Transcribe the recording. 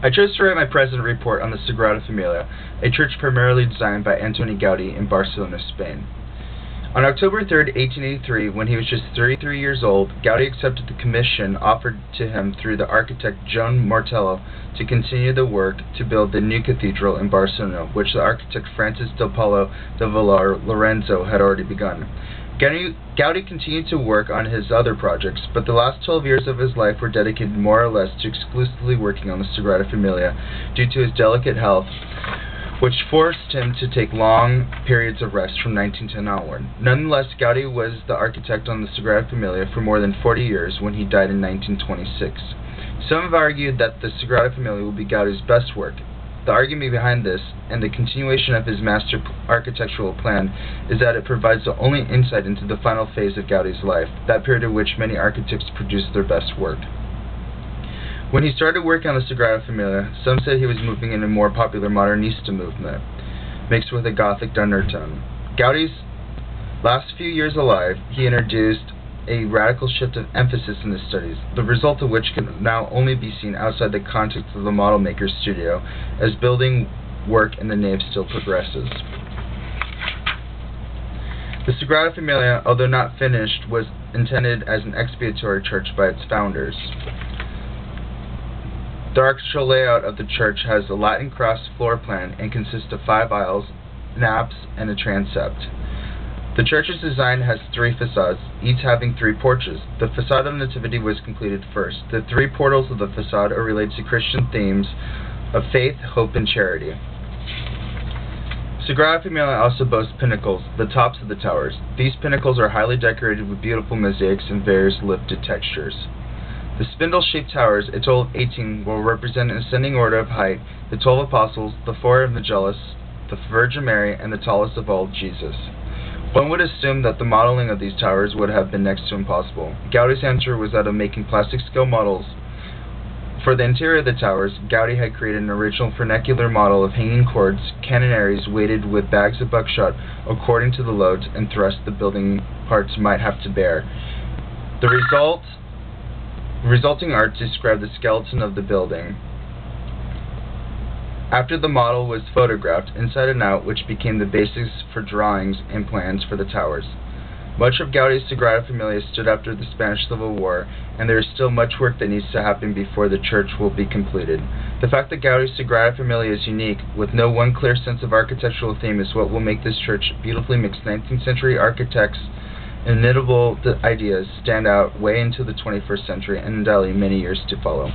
I chose to write my Precedent report on the Sagrada Familia, a church primarily designed by Antoni Gaudí in Barcelona, Spain. On October 3, 1883, when he was just 33 years old, Gaudí accepted the commission offered to him through the architect Joan Martello to continue the work to build the new cathedral in Barcelona, which the architect Francis del Palo de Villar Lorenzo had already begun. Gaudí continued to work on his other projects, but the last 12 years of his life were dedicated more or less to exclusively working on the Sagrada Familia due to his delicate health, which forced him to take long periods of rest from 1910 onward. Nonetheless, Gaudí was the architect on the Sagrada Familia for more than 40 years when he died in 1926. Some have argued that the Sagrada Familia will be Gaudí's best work. The argument behind this, and the continuation of his master architectural plan, is that it provides the only insight into the final phase of Gaudí's life, that period in which many architects produce their best work. When he started working on the Sagrada Familia, some said he was moving in a more popular modernista movement, mixed with a Gothic undertone. Gaudí's last few years alive, he introduced a radical shift of emphasis in his studies, the result of which can now only be seen outside the context of the model maker's studio, as building work in the nave still progresses. The Sagrada Familia, although not finished, was intended as an expiatory church by its founders. The architectural layout of the church has a Latin cross floor plan and consists of 5 aisles, an apse, and a transept. The church's design has 3 facades, each having 3 porches. The facade of Nativity was completed first. The 3 portals of the facade are related to Christian themes of faith, hope, and charity. Sagrada Familia also boasts pinnacles, the tops of the towers. These pinnacles are highly decorated with beautiful mosaics and various lifted textures. The spindle-shaped towers, a total of 18, will represent an ascending order of height, the 12 apostles, the 4 evangelists, the Virgin Mary, and the tallest of all, Jesus. One would assume that the modeling of these towers would have been next to impossible. Gaudí's answer was that of making plastic-scale models. For the interior of the towers, Gaudí had created an original vernacular model of hanging cords, cannoniers weighted with bags of buckshot according to the loads and thrust the building parts might have to bear. The resulting art described the skeleton of the building. After the model was photographed inside and out, which became the basis for drawings and plans for the towers. Much of Gaudí's Sagrada Familia stood after the Spanish Civil War, and there is still much work that needs to happen before the church will be completed. The fact that Gaudí's Sagrada Familia is unique, with no one clear sense of architectural theme, is what will make this church beautifully mixed 19th century architects and inimitable ideas stand out way into the 21st century and undoubtedly many years to follow.